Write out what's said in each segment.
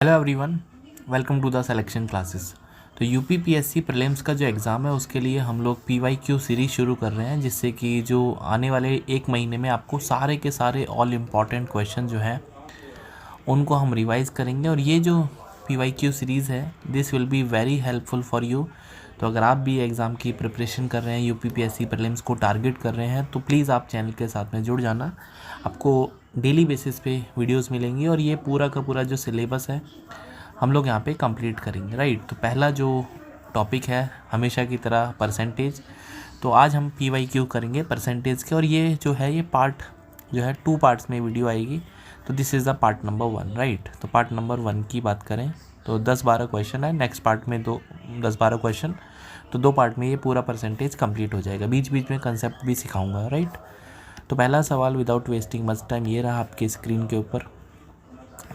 Hello everyone, welcome to the selection classes. तो UPPSC prelims का जो एग्ज़ाम है उसके लिए हम लोग पीवाईक्यू सीरीज़ शुरू कर रहे हैं, जिससे कि जो आने वाले एक महीने में आपको सारे के सारे ऑल इम्पॉर्टेंट क्वेश्चन जो हैं उनको हम रिवाइज़ करेंगे। और ये जो पीवाईक्यू सीरीज़ है this will be very helpful for you. तो अगर आप भी एग्ज़ाम की प्रिपरेशन कर रहे हैं, यूपीपीएससी प्रीलिम्स को टारगेट कर रहे हैं, तो प्लीज़ आप चैनल के साथ में जुड़ जाना। आपको डेली बेसिस पे वीडियोस मिलेंगी और ये पूरा का पूरा जो सिलेबस है हम लोग यहाँ पे कंप्लीट करेंगे, राइट। तो पहला जो टॉपिक है हमेशा की तरह परसेंटेज। तो आज हम पीवाईक्यू करेंगे परसेंटेज के, और ये जो है ये पार्ट जो है 2 पार्ट्स में वीडियो आएगी। तो this is the part number 1, right. तो पार्ट नंबर 1 की बात करें तो 10-12 क्वेश्चन है, नेक्स्ट पार्ट में 10-12 क्वेश्चन। तो 2 पार्ट में ये पूरा परसेंटेज कंप्लीट हो जाएगा, बीच बीच में कंसेप्ट भी सिखाऊंगा, राइट। तो पहला सवाल विदाउट वेस्टिंग मच टाइम ये रहा आपके स्क्रीन के ऊपर।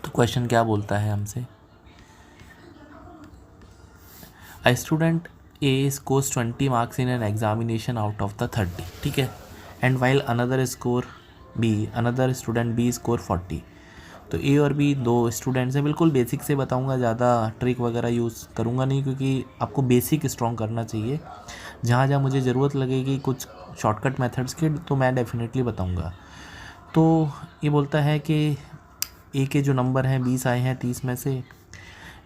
तो क्वेश्चन क्या बोलता है हमसे, A student A scores 20 marks in an examination out of the 30, ठीक है, and while another student B score 40। तो ए और बी दो स्टूडेंट्स हैं। बिल्कुल बेसिक से बताऊंगा, ज़्यादा ट्रिक वगैरह यूज़ करूंगा नहीं, क्योंकि आपको बेसिक स्ट्रॉन्ग करना चाहिए। जहाँ जहाँ मुझे ज़रूरत लगेगी कुछ शॉर्टकट मेथड्स की तो मैं डेफिनेटली बताऊंगा। तो ये बोलता है कि ए के जो नंबर हैं 20 आए हैं 30 में से,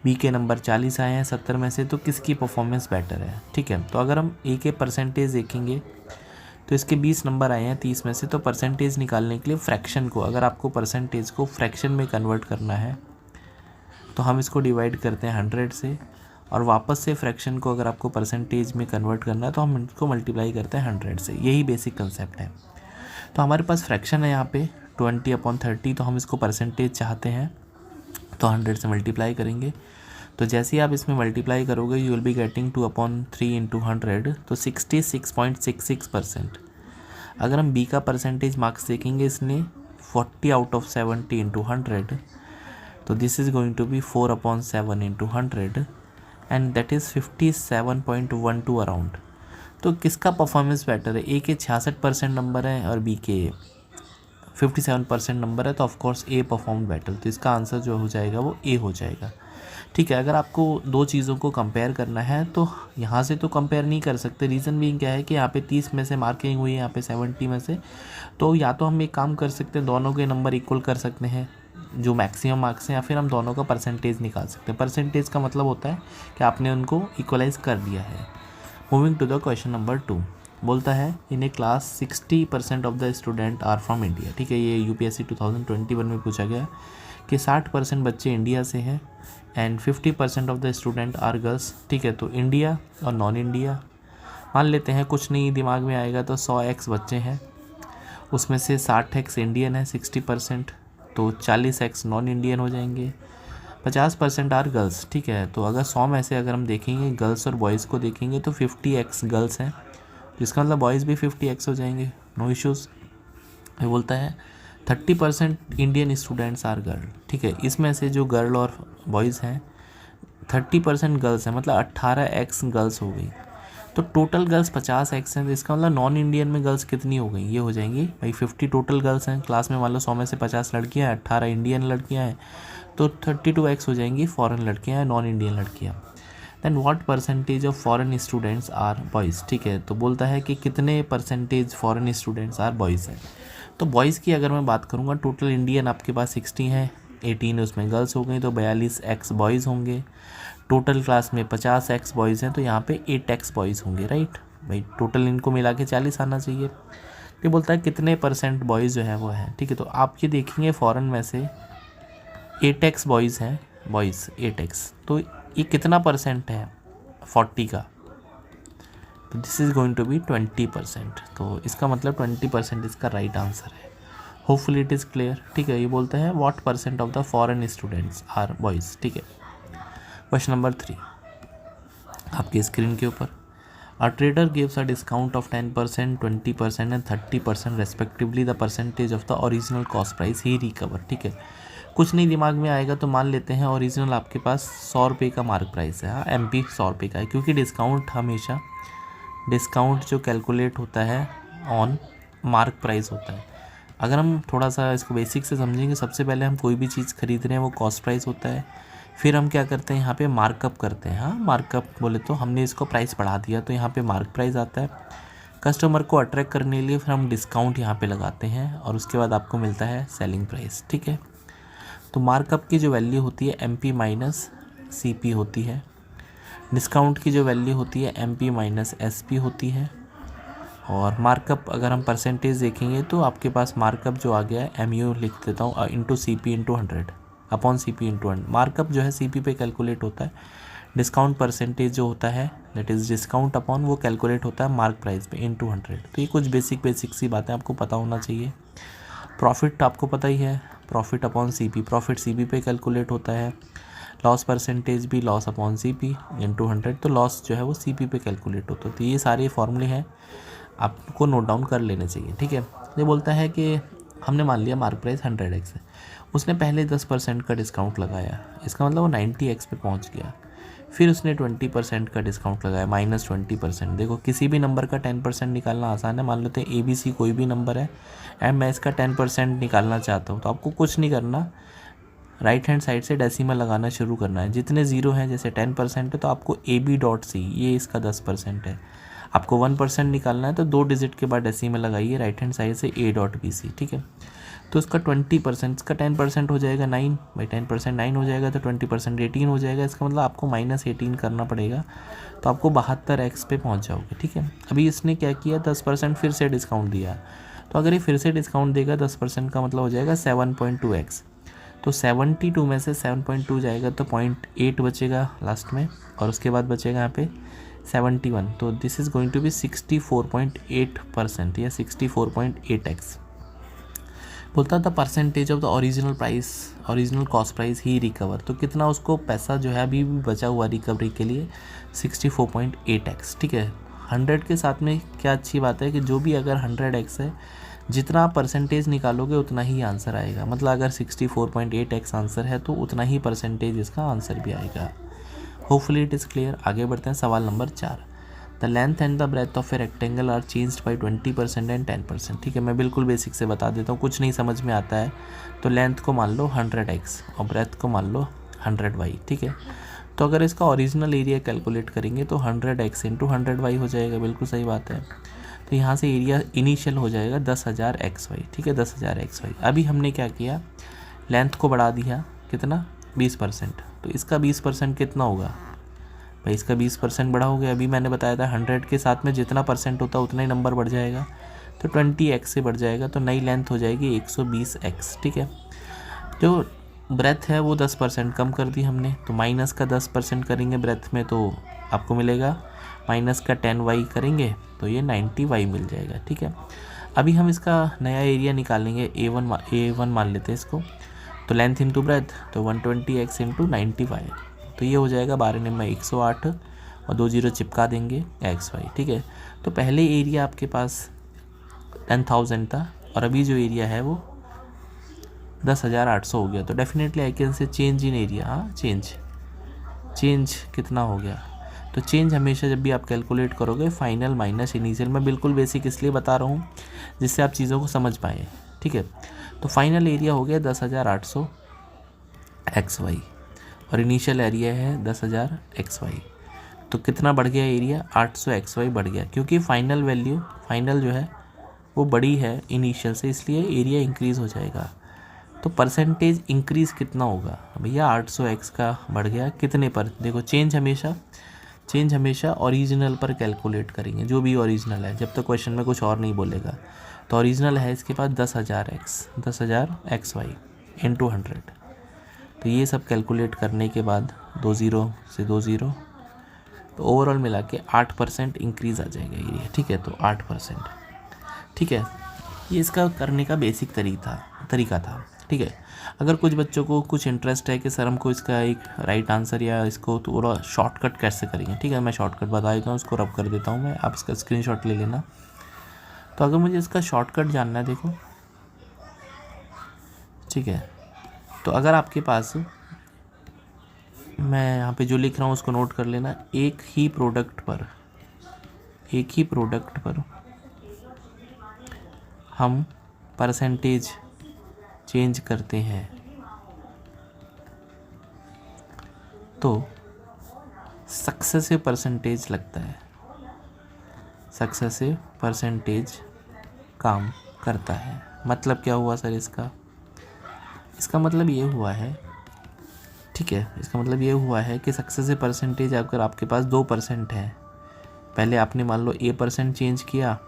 बी के नंबर 40 आए हैं 70 में से, तो किसकी परफॉर्मेंस बेटर है, ठीक है। तो अगर हम ए के परसेंटेज देखेंगे तो इसके 20 नंबर आए हैं 30 में से। तो परसेंटेज निकालने के लिए फ्रैक्शन को, अगर आपको परसेंटेज को फ्रैक्शन में कन्वर्ट करना है तो हम इसको डिवाइड करते हैं 100 से, और वापस से फ्रैक्शन को अगर आपको परसेंटेज में कन्वर्ट करना है तो हम इसको मल्टीप्लाई करते हैं 100 से। यही बेसिक कंसेप्ट है। तो हमारे पास फ्रैक्शन है यहाँ पे 20/30, तो हम इसको परसेंटेज चाहते हैं तो 100 से मल्टीप्लाई करेंगे। तो जैसे ही आप इसमें मल्टीप्लाई करोगे you will be getting 2/3 into 100, तो 66.66%। अगर हम बी का परसेंटेज मार्क्स देखेंगे, इसने 40 आउट ऑफ 70 इंटू 100, तो this is going to be 4/7 into 100 and that is 57.12 around. तो किसका परफॉर्मेंस बेटर है, ए के 66% नंबर है और बी के 57% नंबर है, तो ऑफकोर्स ए परफॉर्म बेटर। तो इसका आंसर जो हो जाएगा वो ए हो जाएगा, ठीक है। अगर आपको दो चीज़ों को कंपेयर करना है तो यहाँ से तो कंपेयर नहीं कर सकते। रीज़न भी क्या है कि यहाँ पे 30 में से मार्किंग हुई है, यहाँ पे 70 में से। तो या तो हम एक काम कर सकते हैं, दोनों के नंबर इक्वल कर सकते हैं जो मैक्सिमम मार्क्स हैं, या फिर हम दोनों का परसेंटेज निकाल सकते हैं। परसेंटेज का मतलब होता है कि आपने उनको इक्वलाइज कर दिया है। Moving to the question number 2, बोलता है in a class 60% of the student are from India, ठीक है। ये यूपीएससी 2021 में पूछा गया कि 60% बच्चे इंडिया से हैं and 50% of the student are girls, ठीक है। तो इंडिया और नॉन इंडिया मान लेते हैं, कुछ नहीं दिमाग में आएगा तो 100x बच्चे हैं, उसमें से 60x इंडियन है 60%, तो 40x नॉन इंडियन हो जाएंगे। 50% आर गर्ल्स, ठीक है। तो अगर 100 में से अगर हम देखेंगे गर्ल्स और बॉयज़ को देखेंगे तो 50x गर्ल्स हैं, जिसका मतलब बॉयज़ भी 50x हो जाएंगे, नो इश्यूज़। ये बोलता है 30% इंडियन स्टूडेंट्स आर गर्ल, ठीक है। इसमें से जो गर्ल और बॉयज़ हैं 30% गर्ल्स हैं, मतलब 18x गर्ल्स हो गई। तो टोटल गर्ल्स 50x हैं, तो इसका मतलब नॉन इंडियन में गर्ल्स कितनी हो गई, ये हो जाएंगी भाई 50 टोटल गर्ल्स हैं क्लास में। मान लो 100 में से 50 लड़कियाँ हैं, 18 इंडियन लड़कियाँ हैं, तो 32x हो जाएंगी फॉरेन लड़कियाँ हैं, नॉन इंडियन लड़कियाँ। Then what percentage of foreign students are boys, ठीक है। तो बोलता है कि कितने percentage foreign students are boys हैं। तो बॉयज़ की अगर मैं बात करूँगा, टोटल इंडियन आपके पास 60 हैं, 18 उसमें गर्ल्स हो गई, तो 42x बॉयज़ होंगे। टोटल क्लास में 50x बॉयज़ हैं, तो यहाँ पे 8x बॉयज़ होंगे, राइट भाई। टोटल इनको मिला के 40 आना चाहिए। ये बोलता है कितने परसेंट बॉयज़ जो है वो है, ठीक है। तो आप ये देखेंगे फॉरेन में से 8x बॉयज़ हैं, बॉयज़ 8x, तो ये कितना परसेंट है 40 का, तो this is going to be 20%। तो इसका मतलब 20% इसका राइट आंसर है। होपफुली इट इज़ क्लियर, ठीक है। ये बोलता है what percent of the foreign students are boys, ठीक है। क्वेश्चन नंबर 3 आपकी स्क्रीन के ऊपर, a trader gives a discount of 10%, 20% and 30% respectively the percentage of the original cost price he recover, ठीक है। कुछ नहीं दिमाग में आएगा तो मान लेते हैं ओरिजिनल आपके पास 100 रुपये का मार्क प्राइस है, हाँ MP 100 रुपये का है, क्योंकि डिस्काउंट हमेशा डिस्काउंट जो कैलकुलेट होता है ऑन मार्क प्राइस होता है। अगर हम थोड़ा सा इसको बेसिक से समझेंगे, सबसे पहले हम कोई भी चीज़ खरीद रहे हैं वो कॉस्ट प्राइस होता है, फिर हम क्या करते हैं, यहाँ पे मार्कअप करते हैं। हाँ, मार्कअप बोले तो हमने इसको प्राइस बढ़ा दिया तो यहाँ पे मार्क प्राइस आता है। कस्टमर को अट्रैक्ट करने के लिए फिर हम डिस्काउंट यहाँ पे लगाते हैं और उसके बाद आपको मिलता है सेलिंग प्राइस। ठीक है, तो मार्कअप की जो वैल्यू होती है MP माइनस CP होती है। डिस्काउंट की जो वैल्यू होती है MP माइनस SP होती है। और मार्कअप अगर हम परसेंटेज देखेंगे तो आपके पास मार्कअप जो आ गया है MU लिख देता हूँ into CP into 100 upon CP into 100। Markup जो है CP पे कैलकुलेट होता है। डिस्काउंट परसेंटेज जो होता है दैट इज़ डिस्काउंट अपॉन वो कैलकुलेट होता है मार्क प्राइस पे इंटू 100। तो ये कुछ बेसिक सी बातें आपको पता होना चाहिए। प्रॉफिट आपको पता ही है, profit upon CP, profit CP पे कैलकुलेट होता है। लॉस परसेंटेज भी लॉस अपॉन CP इंटू 100, तो लॉस जो है वो CP पे कैलकुलेट होता है। तो ये सारे फॉर्मूले हैं, आपको नोट डाउन कर लेने चाहिए। ठीक है, ये बोलता है कि हमने मान लिया मार्क प्राइस 100x है, उसने पहले 10% का डिस्काउंट लगाया, इसका मतलब वो 90x पे पहुंच गया। फिर उसने 20% का डिस्काउंट लगाया -20%। देखो किसी भी नंबर का 10% निकालना आसान है। मान लेते हैं ABC कोई भी नंबर है एंड मैं इसका 10% निकालना चाहता हूँ, तो आपको कुछ नहीं करना, राइट हैंड साइड से डेसिमल लगाना शुरू करना है। जितने ज़ीरो हैं, जैसे 10% है तो आपको AB.C, ये इसका 10% है। आपको 1% निकालना है तो 2 डिजिट के बाद डेसिमल लगाइए राइट हैंड साइड से A.BC। ठीक है, तो इसका 20%, इसका 10% हो जाएगा 9 भाई, 10% 9 हो जाएगा तो 20% 18 हो जाएगा। इसका मतलब आपको -18 करना पड़ेगा, तो आपको 72x पे पहुंच जाओगे। ठीक है, अभी इसने क्या किया, 10% फिर से डिस्काउंट दिया, तो अगर ये फिर से डिस्काउंट देगा 10% का मतलब हो जाएगा 7.2x। तो 72 में से 7.2 जाएगा तो 0.8 बचेगा लास्ट में, और उसके बाद बचेगा यहाँ पे 71। तो this is going to be 64.8% या 64.8x। बोलता था percentage of the original price, original cost price he recover. तो कितना उसको पैसा जो है अभी भी बचा हुआ रिकवरी के लिए, 64.8x। ठीक है, 100 के साथ में क्या अच्छी बात है कि जो भी अगर 100x है, जितना आप परसेंटेज निकालोगे उतना ही आंसर आएगा। मतलब अगर 64.8x आंसर है तो उतना ही परसेंटेज इसका आंसर भी आएगा। Hopefully it is clear. आगे बढ़ते हैं, सवाल नंबर 4। The length and the breadth of a rectangle are changed by 20% and 10%। ठीक है, मैं बिल्कुल बेसिक से बता देता हूँ, कुछ नहीं समझ में आता है तो लेंथ को मान लो 100x और ब्रेथ को मान लो 100y। ठीक है, तो अगर इसका ओरिजिनल एरिया कैलकुलेट करेंगे तो 100x इंटू 100y हो जाएगा। बिल्कुल सही बात है। तो यहाँ से एरिया इनिशियल हो जाएगा 10,000xy। ठीक है, 10,000xy। अभी हमने क्या किया, लेंथ को बढ़ा दिया, कितना, 20%। तो इसका 20% कितना होगा भाई, इसका 20% बढ़ा हो गया। अभी मैंने बताया था 100 के साथ में जितना परसेंट होता है उतना ही नंबर बढ़ जाएगा, तो 20x से बढ़ जाएगा, तो नई लेंथ हो जाएगी 120x। ठीक है, जो ब्रेथ है वो 10% कम कर दी हमने, तो माइनस का 10% करेंगे ब्रेथ में तो आपको मिलेगा, माइनस का 10y करेंगे तो ये 90y मिल जाएगा। ठीक है, अभी हम इसका नया एरिया निकालेंगे, A1 मान लेते हैं इसको। तो लेंथ इंटू ब्रेथ तो 120x इंटू 90y, तो ये हो जाएगा 12 में 108 और 2 जीरो चिपका देंगे xy। ठीक है, तो पहले एरिया आपके पास 10,000 था और अभी जो एरिया है वो 10,800 हो गया। तो definitely I can say change in area. हाँ, चेंज कितना हो गया, तो चेंज हमेशा जब भी आप कैलकुलेट करोगे फाइनल माइनस इनिशियल। मैं बिल्कुल बेसिक इसलिए बता रहा हूँ जिससे आप चीज़ों को समझ पाएँ। ठीक है, तो फाइनल एरिया हो गया 10,800 xy और इनिशियल एरिया है 10,000 xy। तो कितना बढ़ गया एरिया, 800 xy बढ़ गया, क्योंकि फाइनल वैल्यू, फाइनल जो है वो बड़ी है इनिशियल से, इसलिए एरिया इंक्रीज़ हो जाएगा। तो परसेंटेज इंक्रीज़ कितना होगा भैया, 800x का बढ़ गया कितने पर। देखो चेंज हमेशा ओरिजिनल पर कैलकुलेट करेंगे, जो भी ओरिजिनल है, जब तक क्वेश्चन में कुछ और नहीं बोलेगा। तो ओरिजिनल है इसके पास 10,000 xy इंटू 100। तो ये सब कैलकुलेट करने के बाद 2 ज़ीरो से 2 ज़ीरो, तो ओवरऑल मिला के 8% इंक्रीज़ आ जाएगा एरिया। ठीक है, तो 8%। ठीक है, ये इसका करने का बेसिक तरीका था। ठीक है, अगर कुछ बच्चों को कुछ इंटरेस्ट है कि सर हमको इसका एक राइट आंसर या इसको थोड़ा शॉर्टकट कैसे करेंगे, ठीक है, मैं शॉर्टकट बता देता हूँ, उसको रब कर देता हूँ मैं, आप इसका स्क्रीनशॉट ले लेना। तो अगर मुझे इसका शॉर्टकट जानना है, देखो, ठीक है, तो अगर आपके पास, मैं यहाँ पे जो लिख रहा हूँ उसको नोट कर लेना, एक ही प्रोडक्ट पर हम परसेंटेज चेंज करते हैं तो सक्सेसिव परसेंटेज लगता है, सक्सेसिव परसेंटेज काम करता है। मतलब क्या हुआ सर इसका मतलब ये हुआ है, ठीक है, इसका मतलब ये हुआ है कि सक्सेसिव परसेंटेज अगर आपके पास 2% है, पहले आपने मान लो A% चेंज किया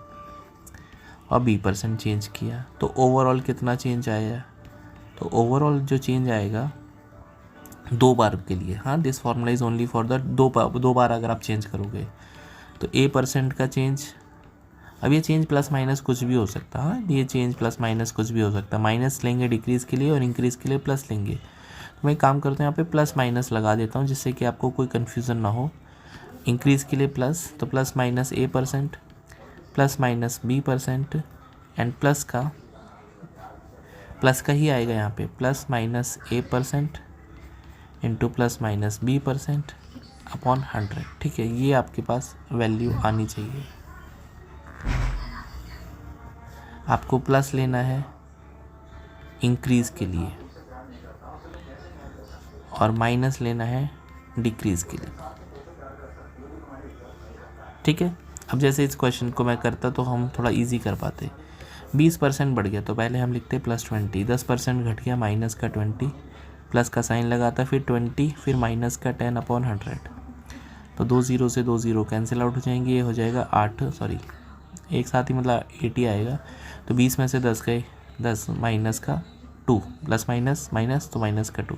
और B% चेंज किया, तो ओवरऑल कितना चेंज आएगा? तो ओवरऑल जो चेंज आएगा 2 बार के लिए, हाँ, this formula is only for the 2 बार अगर आप चेंज करोगे तो A% का चेंज, अब ये चेंज प्लस माइनस कुछ भी हो सकता है, हाँ, ये चेंज प्लस माइनस कुछ भी हो सकता है, माइनस लेंगे डिक्रीज़ के लिए और इंक्रीज़ के लिए प्लस लेंगे। तो मैं काम करता हूँ यहाँ पे प्लस माइनस लगा देता हूँ जिससे कि आपको कोई कन्फ्यूज़न ना हो। इंक्रीज़ के लिए प्लस, तो plus minus A% plus minus B% and plus का ही आएगा यहाँ पे, plus minus A% into plus minus B% upon 100, ठीक है। ये आपके पास वैल्यू आनी चाहिए। आपको प्लस लेना है इंक्रीज़ के लिए और माइनस लेना है डिक्रीज़ के लिए, ठीक है। अब जैसे इस क्वेश्चन को मैं करता तो हम थोड़ा इजी कर पाते। 20% बढ़ गया तो पहले हम लिखते +20, 10% घट गया माइनस का 20, प्लस का साइन लगाता, फिर 20, फिर माइनस का 10 अपॉन 100, तो 2 0 से 2 0 कैंसिल आउट हो जाएंगे, ये हो जाएगा 8, सॉरी एक साथ ही मतलब 80 आएगा। तो 20 में से 10 गए, 10 माइनस का 2, प्लस माइनस माइनस तो माइनस का 2,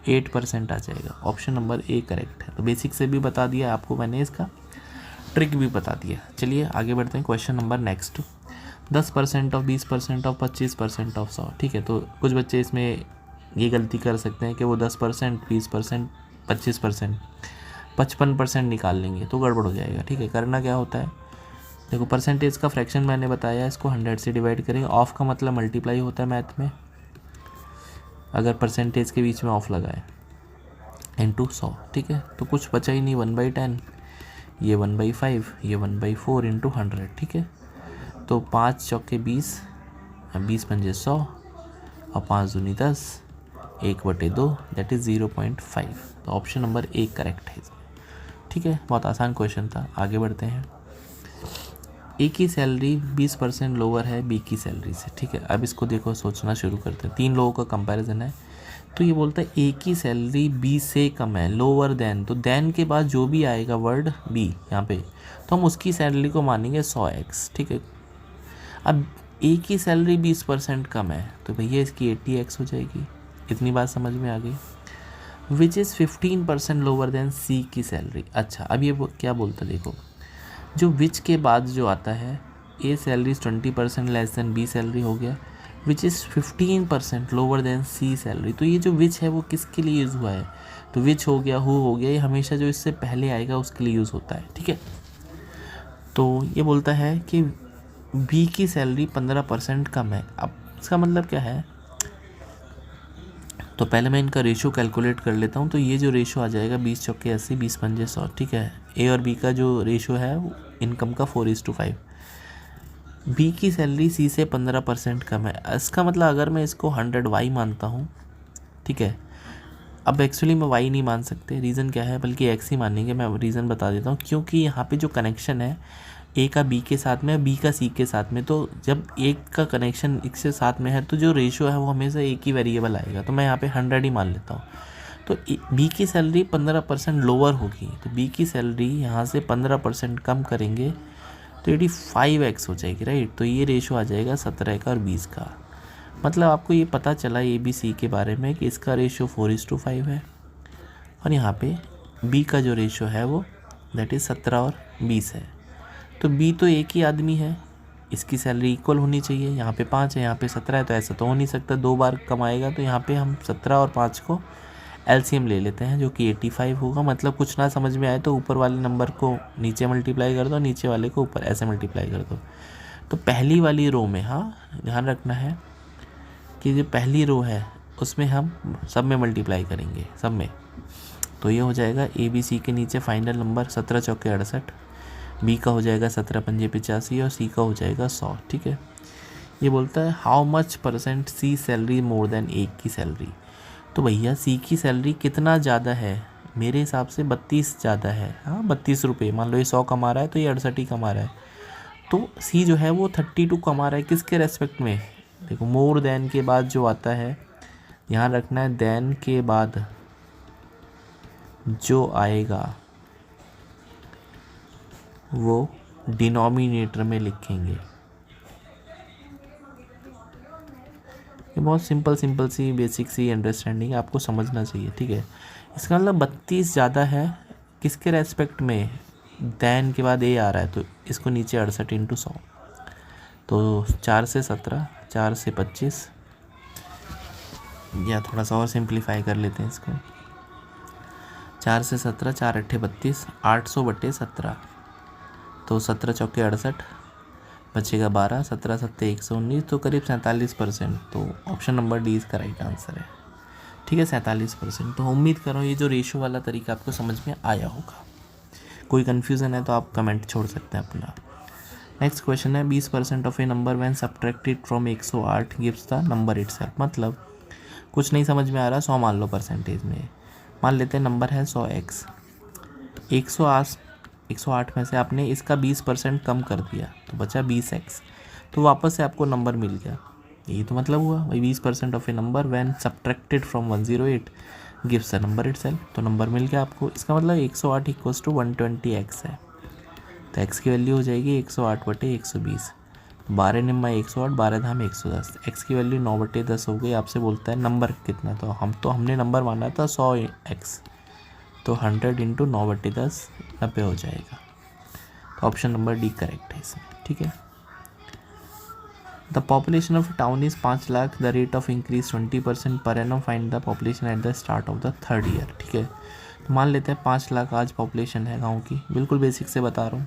8% आ जाएगा। ऑप्शन नंबर A करेक्ट है। तो बेसिक से भी बता दिया आपको मैंने, इसका ट्रिक भी बता दिया। चलिए आगे बढ़ते हैं। Question number next, 10% of 20% of 25% of 100, ठीक है। तो कुछ बच्चे इसमें ये गलती कर सकते हैं कि वो 10%, 20%, 25%, 55% निकाल लेंगे तो गड़बड़ हो जाएगा, ठीक है। करना क्या होता है, देखो परसेंटेज का फ्रैक्शन मैंने बताया, इसको 100 से डिवाइड करेंगे। ऑफ का मतलब मल्टीप्लाई होता है मैथ में, अगर परसेंटेज के बीच में ऑफ लगाए, इंटू 100, ठीक है। तो कुछ बचा ही नहीं, 1/10, ये 1/5, ये 1/4 इंटू 100, ठीक है। तो 5 चौके 20, 20 पंजे 100 और 5 दूनी 10, 1/2, दैट इज़ 0.5। तो ऑप्शन नंबर A करेक्ट है इसमें, ठीक है। बहुत आसान क्वेश्चन था। आगे बढ़ते हैं। A की सैलरी 20% लोअर है B की सैलरी से, ठीक है। अब इसको देखो, सोचना शुरू करते हैं। 3 लोगों का कंपैरिजन है, तो ये बोलता है A की सैलरी B से कम है, लोअर देन, तो देन के बाद जो भी आएगा वर्ड B यहाँ पे, तो हम उसकी सैलरी को मानेंगे 100x, ठीक है। अब A की सैलरी 20% कम है तो भैया इसकी 80x हो जाएगी। इतनी बात समझ में आ गई। Which is 15% lower than C की सैलरी। अच्छा, अब ये क्या बोलता है, देखो जो विच के बाद जो आता है, A salary 20% less than B salary हो गया, which is 15% lower than C salary. तो ये जो विच है वो किसके लिए यूज़ हुआ है, तो विच हो गया, हु हो गया, ये हमेशा जो इससे पहले आएगा उसके लिए यूज़ होता है, ठीक है। तो ये बोलता है कि B की सैलरी 15% कम है। अब इसका मतलब क्या है, तो पहले मैं इनका रेशो कैलकुलेट कर लेता हूँ। तो ये जो रेशो आ जाएगा 20 चौके 80, 20 पंजे 100, ठीक है। A और B का जो रेशो है इनकम का 4:5। B की सैलरी C से 15% कम है। इसका मतलब अगर मैं इसको 100Y मानता हूँ, ठीक है। अब एक्चुअली मैं Y नहीं मान सकते, रीज़न क्या है, बल्कि X ही मानेंगे। मैं रीज़न बता देता हूँ, क्योंकि यहाँ पे जो कनेक्शन है A का B के साथ में, B का C के साथ में, तो जब एक का कनेक्शन एक से साथ में है तो जो रेशो है वो हमेशा एक ही वेरिएबल आएगा। तो मैं यहाँ पे 100 ही मान लेता हूँ। तो B की सैलरी 15% लोअर होगी, तो B की सैलरी यहाँ से 15% कम करेंगे तो 85x हो जाएगी, राइट। तो ये रेशो आ जाएगा 17 का और 20 का। मतलब आपको ये पता चला ABC के बारे में कि इसका रेशो 4:5 है और यहाँ पे B का जो रेशो है वो दैट इज़ 17 और 20 है। तो B तो एक ही आदमी है, इसकी सैलरी इक्वल होनी चाहिए। यहाँ पे 5 है, यहाँ पे 17 है, तो ऐसा तो हो नहीं सकता, 2 बार कमाएगा। तो यहाँ पे हम 17 और 5 को LCM ले लेते हैं, जो कि 85 होगा। मतलब कुछ ना समझ में आए तो ऊपर वाले नंबर को नीचे मल्टीप्लाई कर दो, नीचे वाले को ऊपर, ऐसे मल्टीप्लाई कर दो। तो पहली वाली रो में, हाँ ध्यान रखना है कि जो पहली रो है उसमें हम सब में मल्टीप्लाई करेंगे, सब में। तो ये हो जाएगा ABC के नीचे फाइनल नंबर 17 चौके 68, B का हो जाएगा 17 पंजे 85 और C का हो जाएगा 100, ठीक है। ये बोलता है how much % C salary more than A की सैलरी। तो भैया C की सैलरी कितना ज़्यादा है मेरे हिसाब से 32 ज़्यादा है। हाँ 32 रुपये, मान लो ये 100 कमा रहा है तो ये 68 ही कमा रहा है। तो सी जो है वो 32 कमा रहा है, किसके रेस्पेक्ट में? देखो मोर देन के बाद जो आता है, यहाँ रखना है देन के बाद जो आएगा वो डिनोमिनेटर में लिखेंगे। ये बहुत सिंपल सी बेसिक सी अंडरस्टैंडिंग आपको समझना चाहिए, ठीक है। इसका मतलब 32 ज़्यादा है किसके रेस्पेक्ट में? देन के बाद ए आ रहा है तो इसको नीचे 68 इंटू 100, तो 4 से 17, 4 से 25, या थोड़ा सा और सिंप्लीफाई कर लेते हैं इसको। 4 से 17, 4 अट्ठे 32, 800/17, तो 17 चौके 68, बचेगा 12, 17 सत्ते 119, तो करीब 47%। तो ऑप्शन नंबर डी इसका राइट आंसर है, ठीक है, 47%। तो उम्मीद कर रहा हूँ ये जो रेशो वाला तरीका आपको समझ में आया होगा। कोई कन्फ्यूज़न है तो आप कमेंट छोड़ सकते हैं अपना। नेक्स्ट क्वेश्चन है 20% of A number when subtracted from 108 gives the number itself. मतलब कुछ नहीं समझ में आ रहा, 100 मान लो परसेंटेज में, मान लेते हैं नंबर है 100x, 108 में से आपने इसका 20% कम कर दिया तो बचा 20x, तो वापस से आपको नंबर मिल गया। यही तो मतलब हुआ भाई, 20% of A number when subtracted from 108 gives the number itself, तो नंबर मिल गया आपको। इसका मतलब 108 इक्वल्स टू 120x है, तो x की वैल्यू हो जाएगी 108/120, 12 निम्मा 108, 12 धाम 110, x की वैल्यू 9/10 हो गई। आपसे बोलता है नंबर कितना, तो हमने नंबर माना था 100x, तो 100 इंटू 9/10 90 हो जाएगा। तो ऑप्शन नंबर डी करेक्ट है इसमें, ठीक है। The population of town is 5 lakh, the rate of increase 20% per annum, find the population at the start of the third year, ठीक है। तो मान लेते हैं 5 लाख आज पॉपुलेशन है गांव की, बिल्कुल बेसिक से बता रहा हूँ।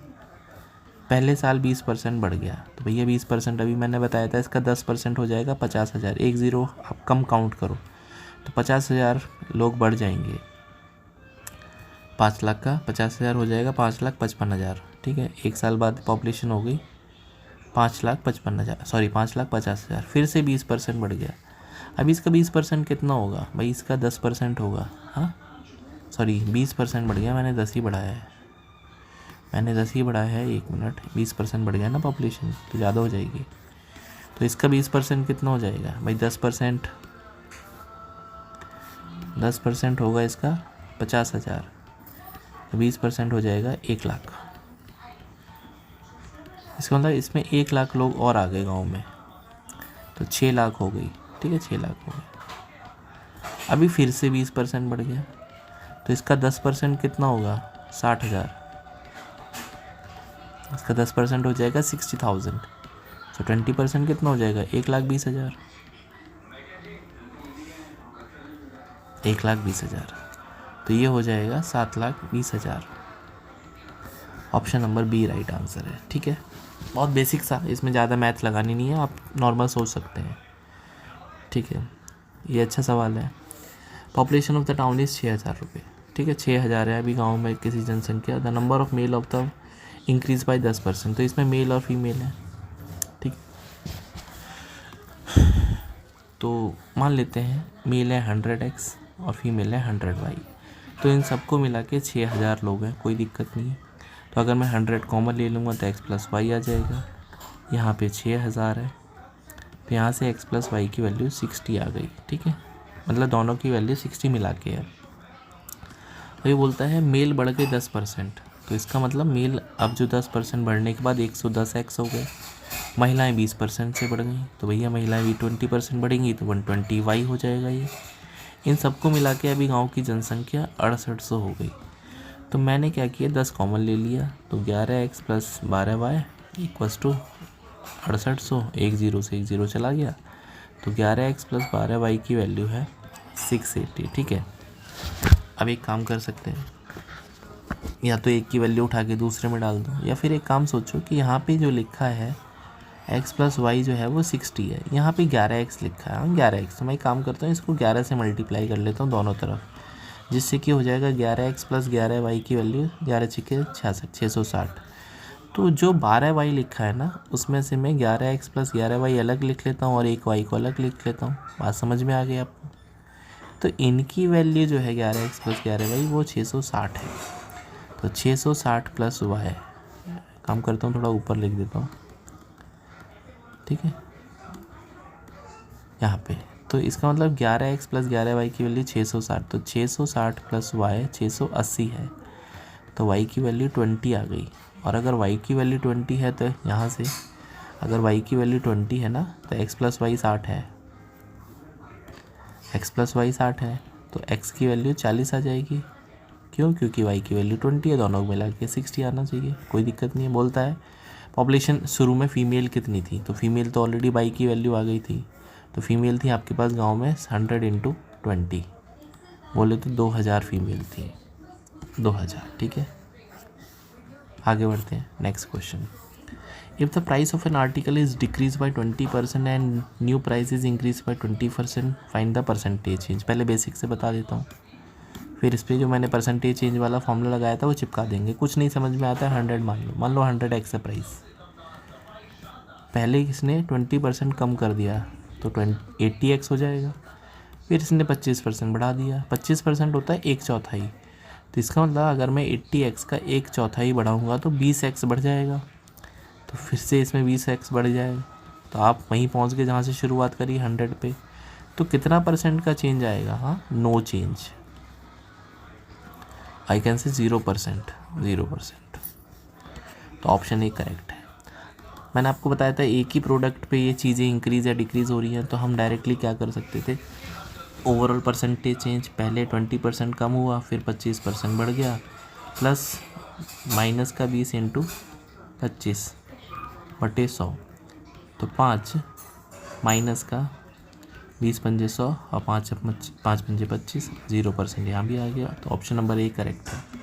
पहले साल 20% बढ़ गया, तो भैया 20% अभी मैंने बताया था, इसका 10% हो जाएगा 50,000, 1 ज़ीरो आप कम काउंट करो, तो 50,000 लोग बढ़ जाएंगे। 5 लाख का 50,000 हो जाएगा 5,55,000, ठीक है। एक साल बाद पॉपुलेशन हो गई 5,55,000, सॉरी 5,50,000, फिर से 20% बढ़ गया। अब इसका 20% कितना होगा भाई? इसका 10% होगा। हाँ सॉरी 20% बढ़ गया, मैंने 10 ही बढ़ाया है, 1 मिनट, 20% बढ़ गया ना पॉपुलेशन, तो ज़्यादा हो जाएगी। तो इसका 20% कितना हो जाएगा भाई? 10% होगा इसका 50,000, 20% हो जाएगा 1 लाख। इसका मतलब इसमें 1 लाख लोग और आ गए गांव में, तो 6 लाख हो गई, ठीक है, 6 लाख हो गए। अभी फिर से 20% बढ़ गया, तो इसका 10% कितना होगा? 60,000, इसका 10% हो जाएगा 60,000, तो 20% कितना हो जाएगा? 1,20,000, 1,20,000, तो ये हो जाएगा 7,20,000। Option number B right answer है, ठीक है। बहुत बेसिक सा, इसमें ज़्यादा मैथ लगानी नहीं है, आप नॉर्मल सोच सकते हैं, ठीक है। ये अच्छा सवाल है। Population of the town is 6,000 रुपये, ठीक है, 6,000 है अभी गांव में किसी जनसंख्या। The number of male of the increase by 10%, तो इसमें मेल और फीमेल है, ठीक। तो मान लेते हैं मेल है 100x और फीमेल है 100y, तो इन सबको मिला के 6,000 लोग हैं, कोई दिक्कत नहीं है। तो अगर मैं 100 कॉमन ले लूँगा तो x + y आ जाएगा, यहाँ पे 6,000 है, तो यहाँ से x + y की वैल्यू 60 आ गई, ठीक है, मतलब दोनों की वैल्यू 60 मिला के है। तो ये बोलता है मेल बढ़ गए 10%, तो इसका मतलब मेल अब जो 10% बढ़ने के बाद 110x हो गए। महिलाएं 20% से बढ़ गई, तो भैया महिलाएं भी 20% बढ़ेंगी, तो 120y हो जाएगा ये। इन सबको मिला के अभी गाँव की जनसंख्या 6800 हो गई। तो मैंने क्या किया, 10 कॉमन ले लिया, तो 11x + 12y = 6800, 1 0 से 1 0 चला गया, तो 11x + 12y की वैल्यू है 680, ठीक है। अब एक काम कर सकते हैं, या तो एक की वैल्यू उठा के दूसरे में डाल दो, या फिर एक काम सोचो कि यहाँ पे जो लिखा है x + y जो है वो 60 है, यहाँ पे 11x लिखा है, 11x, तो मैं एक काम करता हूँ, इसको 11 से मल्टीप्लाई कर लेता हूँ दोनों तरफ, जिससे कि हो जाएगा 11x + 11y की वैल्यू 11 × 66, 660। तो जो 12y लिखा है ना, उसमें से मैं 11x + 11y अलग लिख लेता हूँ और एक y को अलग लिख लेता हूँ। बात समझ में आ गई आपको? तो इनकी वैल्यू जो है 11x प्लस 11y वो 660 है। तो 660 प्लस y, काम करता हूँ थोड़ा ऊपर लिख देता हूँ, ठीक है, यहाँ पे। तो इसका मतलब 11x प्लस 11y की वैल्यू 660, तो 660 प्लस y 680 है। तो y की वैल्यू 20 आ गई। और अगर y की वैल्यू 20 है तो यहाँ से अगर y की वैल्यू 20 है ना, तो x प्लस वाई 60 है, x प्लस वाई 60 है, तो x की वैल्यू 40 आ जाएगी। क्यों? क्योंकि y की वैल्यू 20 है, दोनों को मिला के 60 आना चाहिए, कोई दिक्कत नहीं है। बोलता है पॉपुलेशन शुरू में फ़ीमेल कितनी थी, तो फीमेल तो ऑलरेडी y की वैल्यू आ गई थी, तो फीमेल थी आपके पास गांव में 100 × 20, बोले तो 2000 फीमेल थी, 2000, ठीक है। आगे बढ़ते हैं, next question. If the price of an article is decrease by 20% and new price is increase by 20%, find the percentage change. पहले बेसिक से बता देता हूँ, फिर इस पर जो मैंने परसेंटेज चेंज वाला फॉर्मूला लगाया था वो चिपका देंगे। कुछ नहीं समझ में आता है, 100 मान लो 100x है प्राइस। पहले इसने 20% कम कर दिया तो 80x हो जाएगा। फिर इसने 25% बढ़ा दिया, 25% होता है 1/4। तो इसका मतलब अगर मैं 80x का 1/4 बढ़ाऊँगा तो 20x बढ़ जाएगा, तो फिर से इसमें 20x बढ़ जाएगा। तो आप वहीं पहुंच गए जहाँ से शुरुआत करी 100 पे। तो कितना परसेंट का चेंज आएगा? हाँ, no change, I can say 0%, 0%। तो ऑप्शन ए करेक्ट है। मैंने आपको बताया था एक ही प्रोडक्ट पे ये चीज़ें इंक्रीज़ या डिक्रीज़ हो रही हैं, तो हम डायरेक्टली क्या कर सकते थे, ओवरऑल परसेंटेज चेंज, पहले 20% कम हुआ, फिर 25% बढ़ गया, प्लस माइनस का 20 × 25 बटे 100, तो 5 माइनस का 20 पंजे 100 और 5 पंजे 25, 0% यहाँ भी आ गया। तो ऑप्शन नंबर ए करेक्ट है।